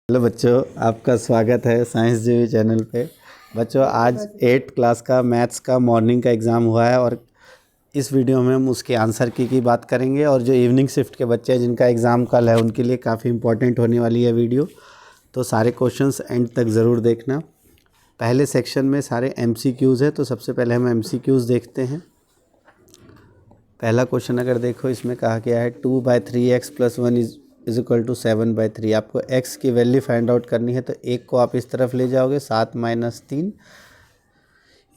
Hello बच्चों, आपका स्वागत है साइंस जीवी चैनल पे। बच्चों, आज 8th क्लास का मैथ्स का मॉर्निंग का एग्ज़ाम हुआ है और इस वीडियो में हम उसके आंसर की बात करेंगे। और जो इवनिंग शिफ्ट के बच्चे हैं जिनका एग्ज़ाम कल है, उनके लिए काफ़ी इंपॉर्टेंट होने वाली है वीडियो। तो सारे क्वेश्चंस एंड तक ज़रूर देखना। पहले सेक्शन में सारे MCQs है, तो सबसे पहले हम MCQs देखते हैं। पहला क्वेश्चन अगर देखो, इसमें कहा गया है 2/3x + 1 इज इक्वल टू 7/3। आपको x की वैल्यू फाइंड आउट करनी है, तो एक को आप इस तरफ ले जाओगे, 7 - 3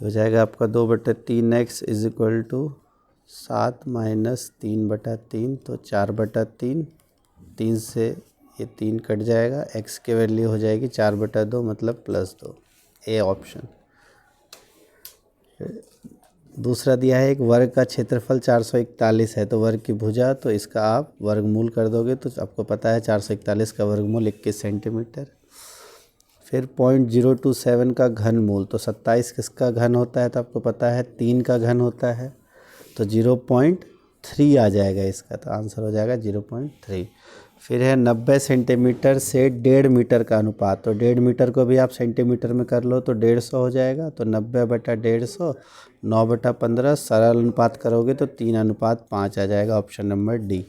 हो जाएगा आपका 2/3x इज इक्वल टू 7 - 3/3, तो 4/3। 3 से ये 3 कट जाएगा, x की वैल्यू हो जाएगी 4/2, मतलब +2, ए ऑप्शन। दूसरा दिया है एक वर्ग का क्षेत्रफल 441 है, तो वर्ग की भुजा, तो इसका आप वर्गमूल कर दोगे तो आपको पता है 441 का वर्गमूल 21 सेंटीमीटर। फिर 0.027 का घनमूल, तो 27 किसका घन होता है, तो आपको पता है 3 का घन होता है, तो 0.3 आ जाएगा इसका, तो आंसर हो जाएगा 0.3। फिर है 90 सेंटीमीटर से 1.5 मीटर का अनुपात, तो 1.5 मीटर को भी आप सेंटीमीटर में कर लो तो 150 हो जाएगा, तो 90/150, 9/15, सरल अनुपात करोगे तो 3:5 आ जाएगा, ऑप्शन नंबर डी।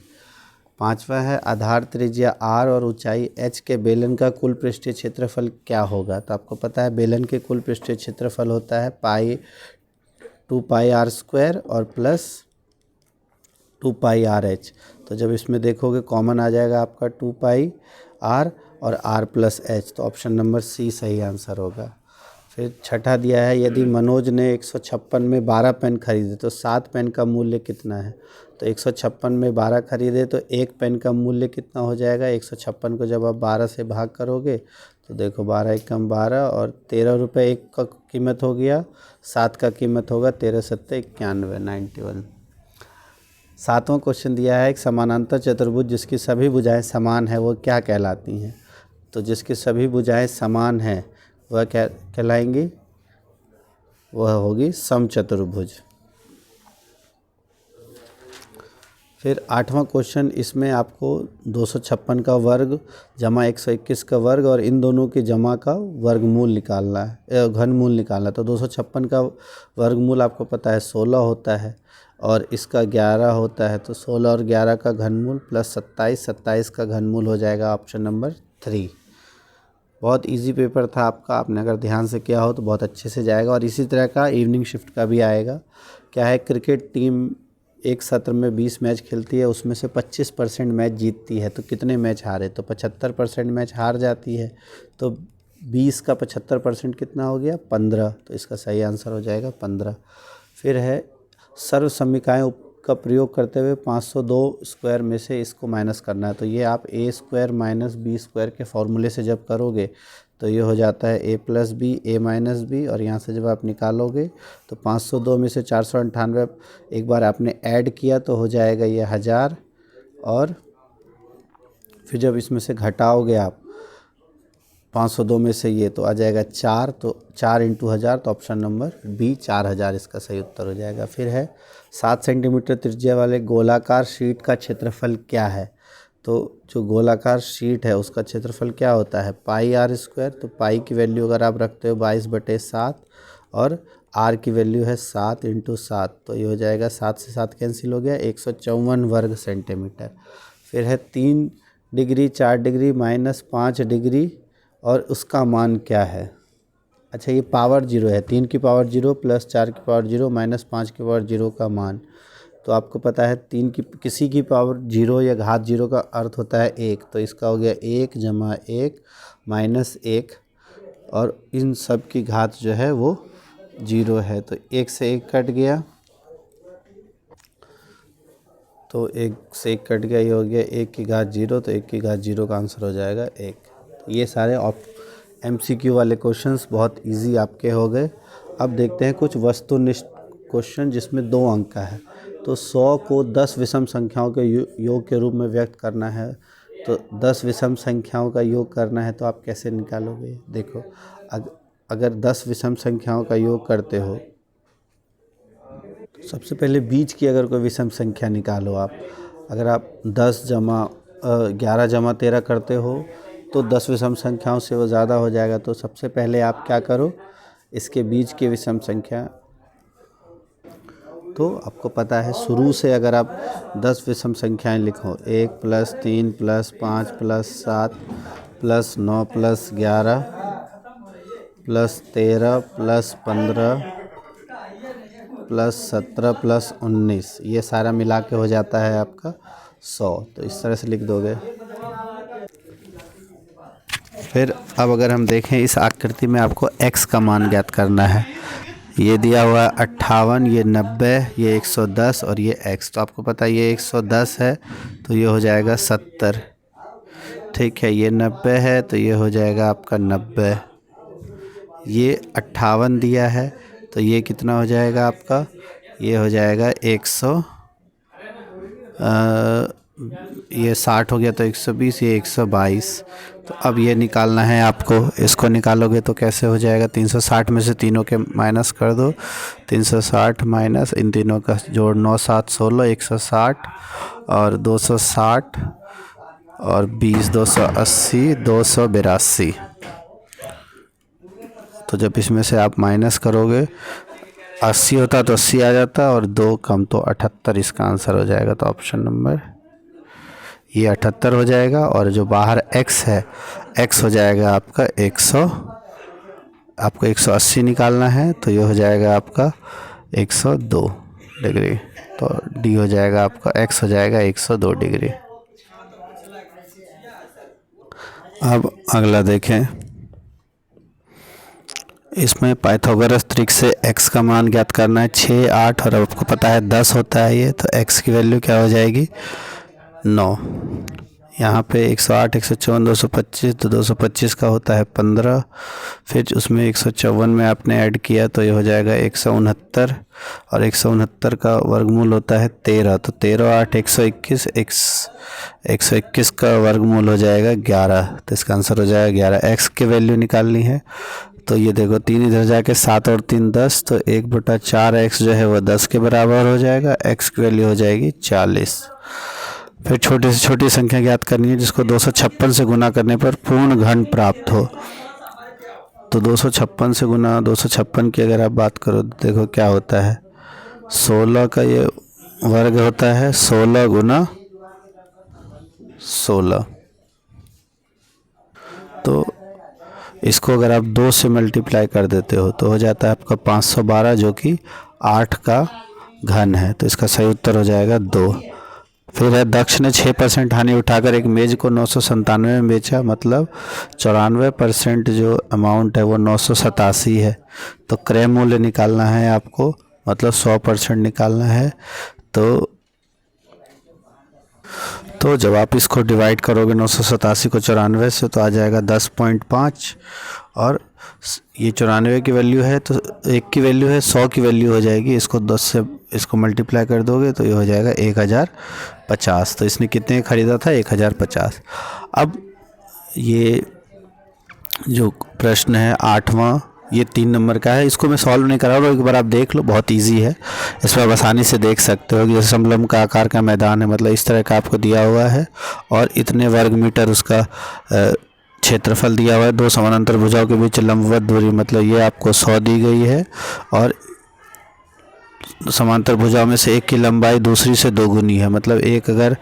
पांचवा है आधार त्रिज्या r और ऊंचाई h के बेलन का कुल पृष्ठीय क्षेत्रफल क्या होगा। तो आपको पता है बेलन के कुल पृष्ठीय क्षेत्रफल होता है 2πr² और प्लस 2πrh। तो जब इसमें देखोगे कॉमन आ जाएगा आपका 2πr और r+h, तो ऑप्शन नंबर सी सही आंसर होगा। फिर छठा दिया है यदि मनोज ने 156 में 12 पेन खरीदे तो 7 पेन का मूल्य कितना है। तो 156 में 12 खरीदे तो एक पेन का मूल्य कितना हो जाएगा। 156 को जब आप 12 से भाग करोगे तो देखो 12 एकम 12 और 13 रुपये एक का कीमत हो गया, 7 का कीमत होगा 13 7 91, 91। सातवां क्वेश्चन दिया है एक समानांतर चतुर्भुज जिसकी सभी भुजाएं समान है वो क्या कहलाती हैं। तो जिसकी सभी भुजाएं समान हैं वह क्या कहलाएंगी, वह होगी समचतुर्भुज। फिर आठवां क्वेश्चन, इसमें आपको 256 का वर्ग जमा 121 का वर्ग और इन दोनों के जमा का वर्गमूल निकालना है, घनमूल निकालना है। तो 256 का वर्गमूल आपको पता है 16 होता है और इसका 11 होता है, तो 16 और 11 का घनमूल प्लस 27, 27 का घनमूल हो जाएगा ऑप्शन नंबर 3। बहुत इजी पेपर था आपका, आपने अगर ध्यान से किया हो तो बहुत अच्छे से जाएगा। और इसी तरह का इवनिंग शिफ्ट का भी आएगा। क्या है, क्रिकेट टीम एक सत्र में 20 मैच खेलती है, उसमें से 25% मैच जीतती है, तो कितने मैच हारे, तो 75% मैच हार जाती है, तो 20 का 75% कितना हो गया, 15, तो इसका सही आंसर हो जाएगा 15। फिर है सर्व समीकरण का प्रयोग करते हुए 502 स्क्वायर में से इसको माइनस करना है। तो ये आप a² - b² के फॉर्मूले से जब करोगे तो ये हो जाता है a + b, a - b, और यहाँ से जब आप निकालोगे तो 502 में से 498 एक बार आपने ऐड किया तो हो जाएगा ये 1000, और फिर जब इसमें से घटाओगे आप 502 में से ये तो आ जाएगा 4, तो 4 × 1000, तो ऑप्शन नंबर बी 4000 इसका सही उत्तर हो जाएगा। फिर है 7 सेंटीमीटर त्रिज्या वाले गोलाकार शीट का क्षेत्रफल क्या है। तो जो गोलाकार शीट है उसका क्षेत्रफल क्या होता है, πr²। तो पाई की वैल्यू अगर आप रखते हो 22/7 और r की वैल्यू है 7 × 7, तो ये हो जाएगा 7 से 7 कैंसिल हो गया, 154 वर्ग सेंटीमीटर। फिर है 3 डिग्री, 4 डिग्री, -5 डिग्री और उसका मान क्या है। अच्छा, ये पावर 0 है, 3 की पावर 0 + 4 की पावर 0 -5 की पावर 0 का मान। तो आपको पता है 3 की किसी की पावर 0 या घात 0 का अर्थ होता है 1, तो इसका हो गया 1 + 1 - 1, और इन सब की घात जो है वो 0 है, तो 1 से 1 कट गया, तो 1 से 1 कट गया, ये हो गया 1 की घात 0, तो 1 की घात 0 का आंसर हो जाएगा 1। ये सारे MCQ वाले क्वेश्चंस बहुत इजी आपके हो गए। अब देखते हैं कुछ वस्तुनिष्ठ क्वेश्चन जिसमें 2 अंक का है। तो 100 को 10 विषम संख्याओं के योग के रूप में व्यक्त करना है, तो 10 विषम संख्याओं का योग करना है, तो आप कैसे निकालोगे। देखो, अगर 10 विषम संख्याओं का योग करते हो, सबसे पहले बीच की अगर कोई विषम संख्या निकालो आप। अगर आप 10 + 11 + 13 करते हो तो 10 विषम संख्याओं से वो ज़्यादा हो जाएगा। तो सबसे पहले आप क्या करो, इसके बीच की विषम संख्या, तो आपको पता है शुरू से अगर आप 10 विषम संख्याएं लिखो, 1 + 3 + 5 + 7 + 9 + 11 + 13 + 15 + 17 + 19, ये सारा मिला के हो जाता है आपका 100। तो इस तरह से लिख दोगे। फिर अब अगर हम देखें इस आकृति में आपको x का मान ज्ञात करना है। ये दिया हुआ है 58, ये 90, ये 110 और ये x। तो आपको पता है ये 110 है तो ये हो जाएगा 70, ठीक है। ये 90 है तो ये हो जाएगा आपका 90। ये 58 दिया है तो ये कितना हो जाएगा आपका, ये हो जाएगा 100, ये 60 हो गया तो 120, ये 122। तो अब ये निकालना है आपको, इसको निकालोगे तो कैसे हो जाएगा, 360 में से तीनों के माइनस कर दो, 360 माइनस इन तीनों का जोड़, 9 7 16, 160 और 260 और 20, 280, 282। तो जब इसमें से आप माइनस करोगे, 80 होता तो 80 आ जाता और 2 कम तो 78 इसका आंसर हो जाएगा। तो ऑप्शन नंबर ये 78 हो जाएगा। और जो बाहर x है, x हो जाएगा आपका 100, आपको 180 निकालना है तो ये हो जाएगा आपका 102 डिग्री। तो d हो जाएगा आपका, x हो जाएगा 102 डिग्री। अब अगला देखें, इसमें पाइथागोरस ट्रिक से x का मान ज्ञात करना है। 6 8 और आपको पता है 10 होता है ये, तो x की वैल्यू क्या हो जाएगी, 9। यहाँ पे 108 154 225, तो 225 का होता है 15। फिर उसमें 154 में आपने ऐड किया तो ये हो जाएगा 169, और 169 का वर्गमूल होता है 13। तो 13 8 121, 121 का वर्गमूल हो जाएगा 11। तो इसका आंसर हो जाएगा 11। x की वैल्यू निकालनी है तो ये देखो 3 इधर जाके 7 और 3 10, तो 1/4x जो है वो 10 के बराबर हो जाएगा। x की वैल्यू हो जाएगी 40। फिर छोटी से छोटी संख्या ज्ञात करनी है जिसको 256 से गुना करने पर पूर्ण घन प्राप्त हो। तो 256 से गुना 256 की अगर आप बात करो तो देखो क्या होता है, 16 का ये वर्ग होता है, 16 गुना 16। तो इसको अगर आप 2 से मल्टीप्लाई कर देते हो तो हो जाता है आपका 512, जो कि 8 का घन है। तो इसका सही उत्तर हो जाएगा 2। फिर है, दक्ष ने 6% हानि उठाकर एक मेज को 997 में बेचा, मतलब 94% जो अमाउंट है वो 987 है। तो क्रय मूल्य निकालना है आपको, मतलब 100% निकालना है। तो जब आप इसको डिवाइड करोगे 987 को 94 से तो आ जाएगा 10.5, और ये 94 की वैल्यू है तो 1 की वैल्यू है, 100 की वैल्यू हो जाएगी, इसको 10 से इसको मल्टीप्लाई कर दोगे तो ये हो जाएगा 1050। तो इसने कितने खरीदा था, 1050। अब ये जो प्रश्न है 8वां, ये 3 नंबर का है, इसको मैं सॉल्व नहीं करा रहा हूँ, एक बार आप देख लो, बहुत इजी है। इसमें आप आसानी से देख सकते हो कि जैसे समलंब का आकार का मैदान है, मतलब इस तरह का आपको दिया हुआ है और इतने वर्ग मीटर उसका क्षेत्रफल दिया हुआ है। 2 समानांतर भुजाओं के बीच लंबवत दूरी, मतलब ये आपको 100 दी गई है, और समांतर भुजाओं में से एक की लंबाई दूसरी से 2 गुनी है, मतलब एक अगर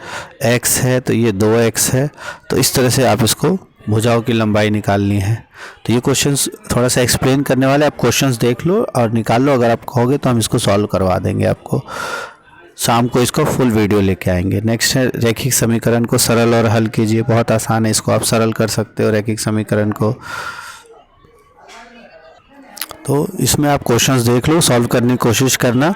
x है तो ये 2x है। तो इस तरह से आप इसको भुजाओं की लंबाई निकालनी है। तो ये क्वेश्चंस थोड़ा सा एक्सप्लेन करने वाले, आप क्वेश्चंस देख लो और निकाल लो। अगर आप कहोगे तो हम इसको सॉल्व करवा देंगे आपको, शाम को इसको फुल वीडियो लेके आएंगे। नेक्स्ट है, रैखिक समीकरण को सरल और हल कीजिए। बहुत आसान है, इसको आप सरल कर सकते हो रैखिक समीकरण को। तो इसमें आप क्वेश्चंस देख लो, सॉल्व करने की कोशिश करना,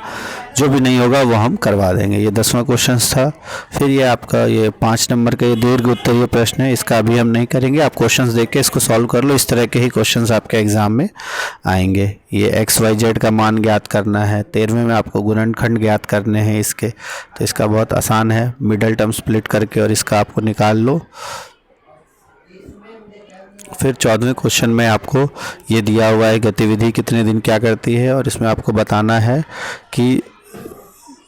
जो भी नहीं होगा वो हम करवा देंगे। ये 10वां क्वेश्चंस था। फिर ये आपका ये 5 नंबर का ये दीर्घ उत्तरीय प्रश्न है, इसका अभी हम नहीं करेंगे, आप क्वेश्चंस देख के इसको सॉल्व कर लो। इस तरह के ही क्वेश्चंस आपके एग्जाम में आएंगे। ये XYZ का मान ज्ञात करना है। 13वें में आपको गुणनखंड ज्ञात करने हैं इसके, तो इसका बहुत आसान है, मिडल टर्म स्प्लिट करके और इसका आपको निकाल लो। फिर 14वें क्वेश्चन में आपको ये दिया हुआ है, गतिविधि कितने दिन क्या करती है, और इसमें आपको बताना है कि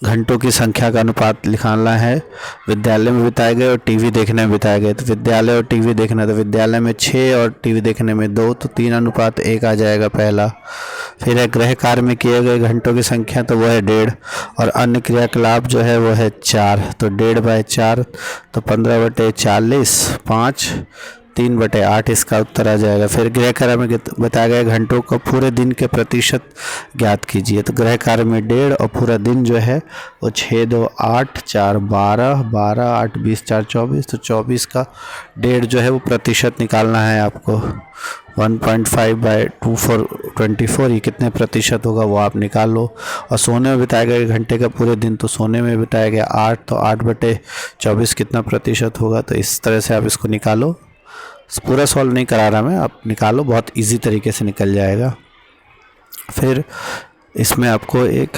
घंटों की संख्या का अनुपात निकालना है। विद्यालय में बिताए गए और टीवी देखने में बिताए गए। तो विद्यालय और टीवी देखना, तो विद्यालय में 6 और टीवी देखने में 2, तो 3:1 आ जाएगा पहला। फिर है गृह कार्य में किए गए घंटों की संख्या, तो वो है 1.5, और अन्य क्रियाकलाप जो है वो है 4, तो 1.5/4, तो 15/40, 5, 3/8 इसका उत्तर आ जाएगा। फिर गृह कार्य में बताया गया घंटों को पूरे दिन के प्रतिशत ज्ञात कीजिए। तो गृह कार्य में 1.5 और पूरा दिन जो है वो 6, 2, 8, 4, 12, 12, 8, 20, 4, 24, तो 24 का 1.5 जो है वो प्रतिशत निकालना है आपको। 1.5/24 ये कितने प्रतिशत होगा वो आप निकाल लो। और सोने में बिताए गए घंटे का पूरे दिन, तो सोने में बिताया गया 8, तो 8/24 कितना प्रतिशत होगा। तो इस तरह से आप इसको निकालो। पूरा सॉल्व नहीं करा रहा मैं, आप निकालो, बहुत इजी तरीके से निकल जाएगा। फिर इसमें आपको एक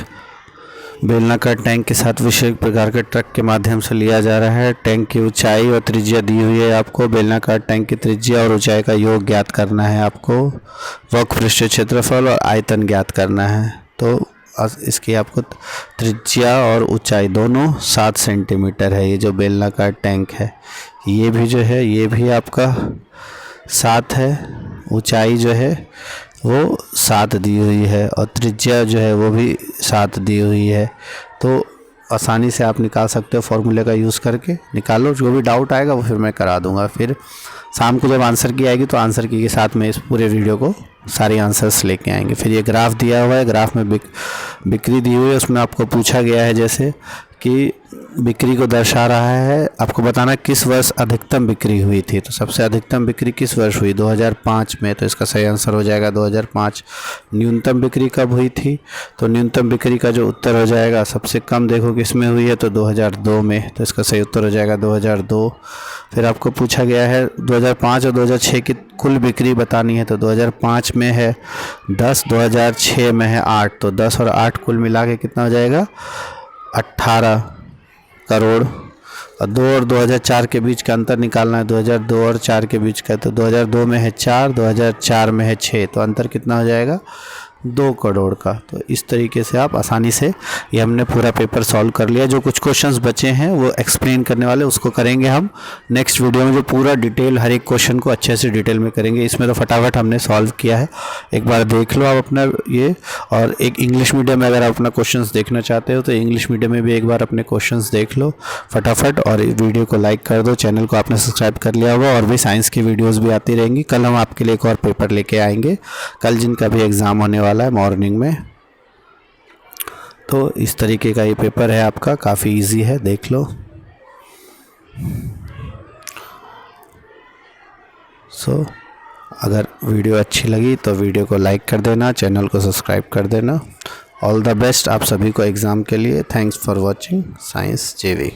बेलनाकार टैंक के साथ विशेष प्रकार के ट्रक के माध्यम से लिया जा रहा है। टैंक की ऊंचाई और त्रिज्या दी हुई है आपको। बेलनाकार टैंक की त्रिज्या और ऊंचाई का योग ज्ञात करना है आपको। वक्र क्षेत्रफल और आयतन ज्ञात करना है। तो इसकी आपको त्रिज्या और ऊंचाई दोनों 7 सेंटीमीटर है। ये जो बेलनाकार टैंक है ये भी जो है ये भी आपका 7 है। ऊंचाई जो है वो 7 दी हुई है और त्रिज्या जो है वो भी 7 दी हुई है। तो आसानी से आप निकाल सकते हो, फॉर्मूले का यूज़ करके निकालो। जो भी डाउट आएगा वो फिर मैं करा दूंगा। फिर शाम को जब आंसर की आएगी तो आंसर की के साथ में इस पूरे वीडियो को सारे आंसर्स लेके आएंगे। फिर ये ग्राफ दिया हुआ है, ग्राफ में बिक्री दी हुई है। उसमें आपको पूछा गया है जैसे कि बिक्री को दर्शा रहा है, आपको बताना किस वर्ष अधिकतम बिक्री हुई थी। तो सबसे अधिकतम बिक्री किस वर्ष हुई? 2005 में। तो इसका सही आंसर हो जाएगा 2005। न्यूनतम बिक्री कब हुई थी? तो न्यूनतम बिक्री का जो उत्तर हो जाएगा, सबसे कम देखो किस में हुई है, तो 2002 में। तो इसका सही उत्तर हो जाएगा 2002। फिर आपको पूछा गया है 2005 और 2006 की कुल बिक्री बतानी है। तो 2005 में है 10, 2006 में है 8, तो 10 और 8 कुल मिला के कितना हो जाएगा? 18 करोड़। और 2 और 2004 के बीच का अंतर निकालना है। 2002 और 4 के बीच का, तो 2002 में है 4, 2004 में है 6, तो अंतर कितना हो जाएगा? 2 करोड़ का। तो इस तरीके से आप आसानी से, ये हमने पूरा पेपर सॉल्व कर लिया। जो कुछ क्वेश्चंस बचे हैं वो एक्सप्लेन करने वाले, उसको करेंगे हम नेक्स्ट वीडियो में, जो पूरा डिटेल हर एक क्वेश्चन को अच्छे से डिटेल में करेंगे। इसमें तो फटाफट हमने सॉल्व किया है, एक बार देख लो आप अपना ये। और एक इंग्लिश मीडियम में अगर आप अपना क्वेश्चन देखना चाहते हो तो इंग्लिश मीडियम में भी एक बार अपने क्वेश्चन देख लो फटाफट। और वीडियो को लाइक कर दो, चैनल को आपने सब्सक्राइब कर लिया होगा। और भी साइंस की वीडियोज़ भी आती रहेंगी। कल हम आपके लिए एक और पेपर लेके आएंगे, कल जिनका भी एग्ज़ाम होने वाला है मॉर्निंग में। तो इस तरीके का ये पेपर है आपका, काफ़ी इजी है, देख लो। अगर वीडियो अच्छी लगी तो वीडियो को लाइक कर देना, चैनल को सब्सक्राइब कर देना। ऑल द बेस्ट आप सभी को एग्ज़ाम के लिए। थैंक्स फॉर वॉचिंग साइंस जेवी।